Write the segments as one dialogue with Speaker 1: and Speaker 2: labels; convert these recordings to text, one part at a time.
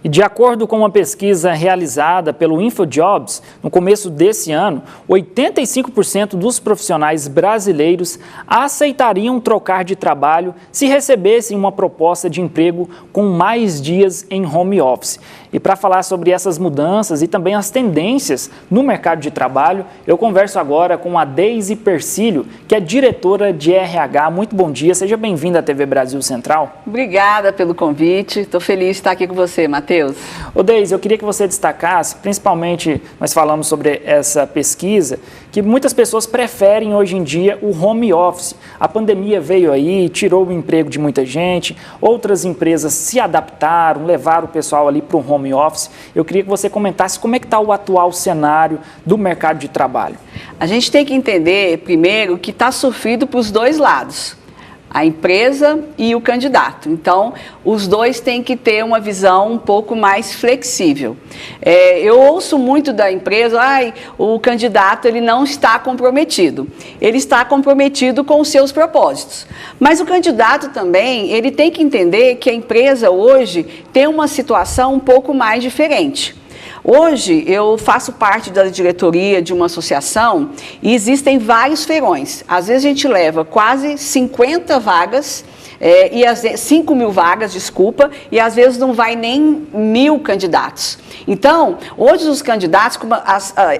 Speaker 1: E de acordo com uma pesquisa realizada pelo InfoJobs, no começo desse ano, 85% dos profissionais brasileiros aceitariam trocar de trabalho se recebessem uma proposta de emprego com mais dias em home office. E para falar sobre essas mudanças e também as tendências no mercado de trabalho, eu converso agora com a Deise Persílio, que é diretora de RH. Muito bom dia, seja bem-vinda à TV Brasil Central.
Speaker 2: Obrigada pelo convite, estou feliz de estar aqui com você, Matheus.
Speaker 1: Ô Deise, eu queria que você destacasse, principalmente nós falamos sobre essa pesquisa, que muitas pessoas preferem hoje em dia o home office. A pandemia veio aí, tirou o emprego de muita gente, outras empresas se adaptaram, levaram o pessoal ali para o home office. Eu queria que você comentasse como é que está o atual cenário do mercado de trabalho.
Speaker 2: A gente tem que entender, primeiro, que está sofrido para os dois lados. A empresa e o candidato. Então, os dois têm que ter uma visão um pouco mais flexível. Eu ouço muito da empresa, o candidato ele não está comprometido. Ele está comprometido com os seus propósitos. Mas o candidato também, ele tem que entender que a empresa hoje tem uma situação um pouco mais diferente. Hoje, eu faço parte da diretoria de uma associação e existem vários feirões. Às vezes, a gente leva quase 50 vagas, 5 mil vagas, desculpa, e às vezes não vai nem 1.000 candidatos. Então, hoje os candidatos, como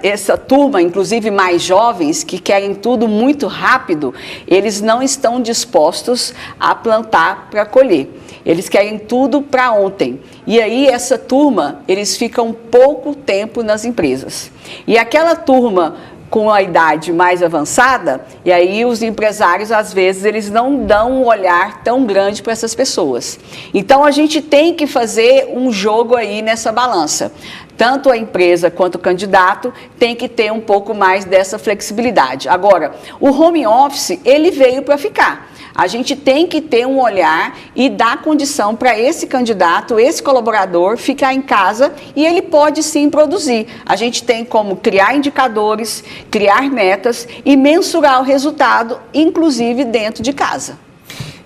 Speaker 2: essa turma, inclusive mais jovens, que querem tudo muito rápido, eles não estão dispostos a plantar para colher. Eles querem tudo para ontem. E aí, essa turma, eles ficam pouco tempo nas empresas. E aquela turma com a idade mais avançada, e aí os empresários, às vezes, eles não dão um olhar tão grande para essas pessoas. Então, a gente tem que fazer um jogo aí nessa balança. Tanto a empresa quanto o candidato tem que ter um pouco mais dessa flexibilidade. Agora, o home office, ele veio para ficar. A gente tem que ter um olhar e dar condição para esse candidato, esse colaborador, ficar em casa e ele pode sim produzir. A gente tem como criar indicadores, criar metas e mensurar o resultado, inclusive dentro de casa.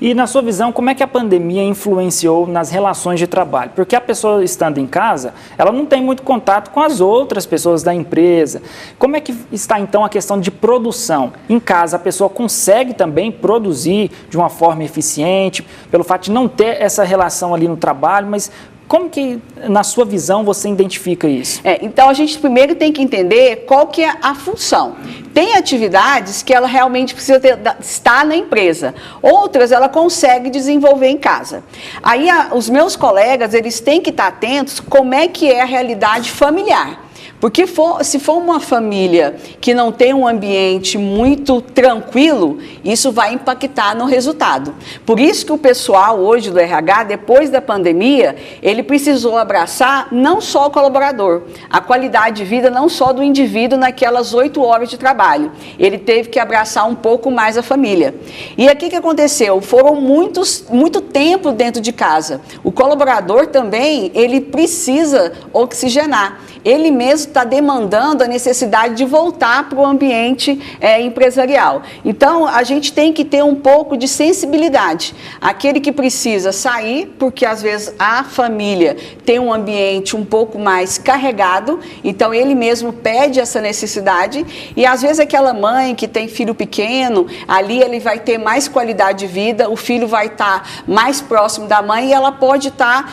Speaker 1: E na sua visão, como é que a pandemia influenciou nas relações de trabalho? Porque a pessoa estando em casa, ela não tem muito contato com as outras pessoas da empresa. Como é que está então a questão de produção? Em casa, a pessoa consegue também produzir de uma forma eficiente, pelo fato de não ter essa relação ali no trabalho, mas como que, na sua visão, você identifica isso?
Speaker 2: Então, a gente primeiro tem que entender qual que é a função. Tem atividades que ela realmente precisa estar na empresa. Outras, ela consegue desenvolver em casa. Aí, os meus colegas, eles têm que estar atentos como é que é a realidade familiar. Porque se for uma família que não tem um ambiente muito tranquilo, isso vai impactar no resultado. Por isso que o pessoal hoje do RH, depois da pandemia, ele precisou abraçar não só o colaborador, a qualidade de vida não só do indivíduo naquelas 8 horas de trabalho. Ele teve que abraçar um pouco mais a família. E aqui o que aconteceu? Foram muito tempo dentro de casa. O colaborador também, ele precisa oxigenar. Ele mesmo está demandando a necessidade de voltar para o ambiente empresarial. Então, a gente tem que ter um pouco de sensibilidade. Aquele que precisa sair, porque às vezes a família tem um ambiente um pouco mais carregado, então ele mesmo pede essa necessidade, e às vezes aquela mãe que tem filho pequeno, ali ele vai ter mais qualidade de vida, o filho vai estar mais próximo da mãe e ela pode estar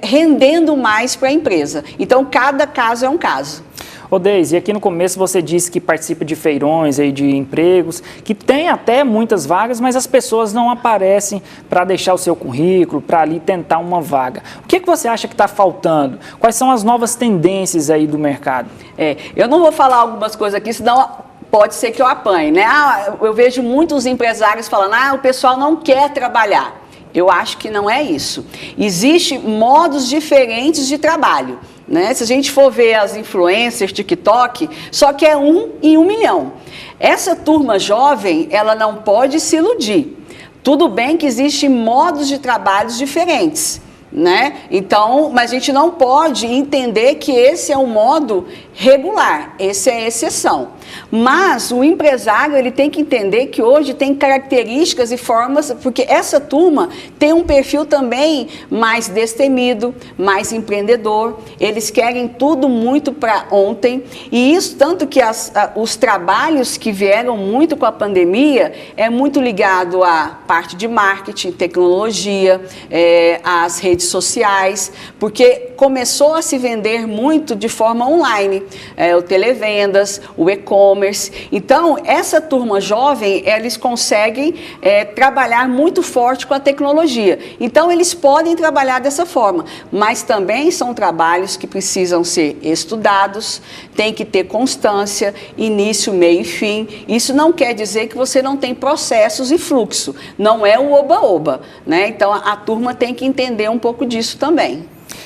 Speaker 2: rendendo mais para a empresa. Então, cada caso é um caso.
Speaker 1: Ô Deise, aqui no começo você disse que participa de feirões aí de empregos, que tem até muitas vagas, mas as pessoas não aparecem para deixar o seu currículo, para ali tentar uma vaga. O que você acha que está faltando? Quais são as novas tendências aí do mercado?
Speaker 2: Eu não vou falar algumas coisas aqui, senão pode ser que eu apanhe, né? Eu vejo muitos empresários falando, o pessoal não quer trabalhar. Eu acho que não é isso. Existem modos diferentes de trabalho. Né? Se a gente for ver as influencers, TikTok, só que é 1 em 1 milhão. Essa turma jovem, ela não pode se iludir. Tudo bem que existem modos de trabalhos diferentes, né? Então, mas a gente não pode entender que esse é um modo regular, esse é a exceção. Mas o empresário, ele tem que entender que hoje tem características e formas, porque essa turma tem um perfil também mais destemido, mais empreendedor, eles querem tudo muito para ontem, e isso tanto que os trabalhos que vieram muito com a pandemia é muito ligado à parte de marketing, tecnologia, às redes sociais, porque começou a se vender muito de forma online, o televendas, o e-commerce. Então, essa turma jovem, eles conseguem trabalhar muito forte com a tecnologia. Então, eles podem trabalhar dessa forma, mas também são trabalhos que precisam ser estudados, tem que ter constância, início, meio e fim. Isso não quer dizer que você não tem processos e fluxo, não é o oba-oba, né? Então, a turma tem que entender um pouco disso também.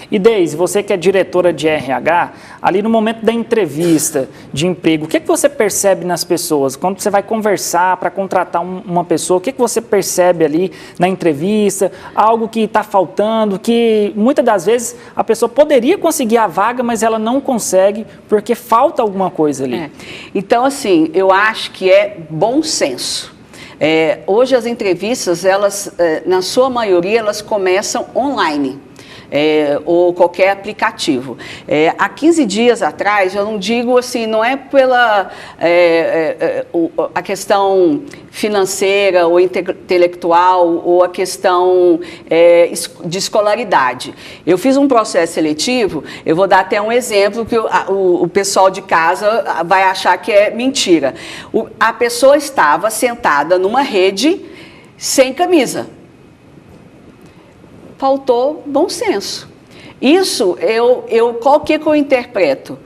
Speaker 1: E Deise, você que é diretora de RH, ali no momento da entrevista de emprego, o que você percebe nas pessoas? Quando você vai conversar para contratar uma pessoa, o que você percebe ali na entrevista? Algo que está faltando, que muitas das vezes a pessoa poderia conseguir a vaga, mas ela não consegue porque falta alguma coisa ali.
Speaker 2: Então, assim, eu acho que é bom senso. Hoje as entrevistas, elas, na sua maioria, elas começam online. Ou qualquer aplicativo. Há 15 dias atrás, eu não digo assim, não é pela a questão financeira ou intelectual ou a questão de escolaridade. Eu fiz um processo seletivo, eu vou dar até um exemplo que o pessoal de casa vai achar que é mentira. A pessoa estava sentada numa rede sem camisa. Faltou bom senso. Isso, qual que eu interpreto?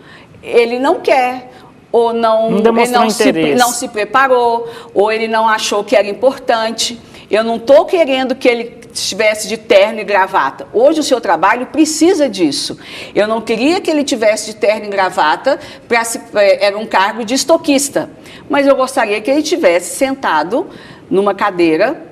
Speaker 2: Ele não quer, ou ele não se preparou, ou ele não achou que era importante. Eu não estou querendo que ele estivesse de terno e gravata. Hoje o seu trabalho precisa disso. Eu não queria que ele tivesse de terno e gravata, era um cargo de estoquista, mas eu gostaria que ele tivesse sentado numa cadeira.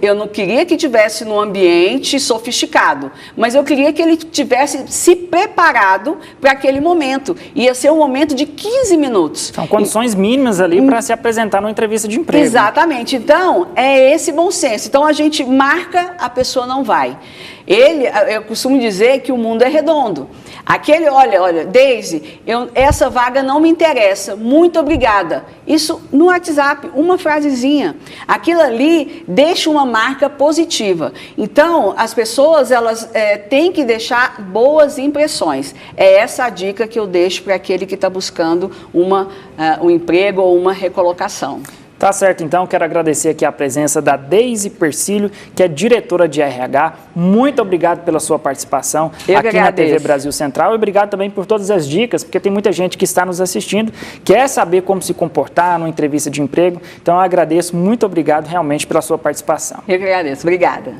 Speaker 2: Eu não queria que tivesse num ambiente sofisticado, mas eu queria que ele tivesse se preparado para aquele momento. Ia ser um momento de 15 minutos. São
Speaker 1: condições mínimas ali para se apresentar numa entrevista de emprego.
Speaker 2: Exatamente. Então, é esse bom senso. Então, a gente marca, a pessoa não vai. Eu costumo dizer que o mundo é redondo. Olha, Deise, essa vaga não me interessa, muito obrigada. Isso no WhatsApp, uma frasezinha. Aquilo ali deixa uma marca positiva. Então, as pessoas, elas têm que deixar boas impressões. É essa a dica que eu deixo para aquele que está buscando um emprego ou uma recolocação.
Speaker 1: Tá certo, então, quero agradecer aqui a presença da Deise Persílio, que é diretora de RH. Muito obrigado pela sua participação aqui na TV Brasil Central e obrigado também por todas as dicas, porque tem muita gente que está nos assistindo, quer saber como se comportar numa entrevista de emprego. Então, eu agradeço, muito obrigado realmente pela sua participação.
Speaker 2: Eu que agradeço, obrigada.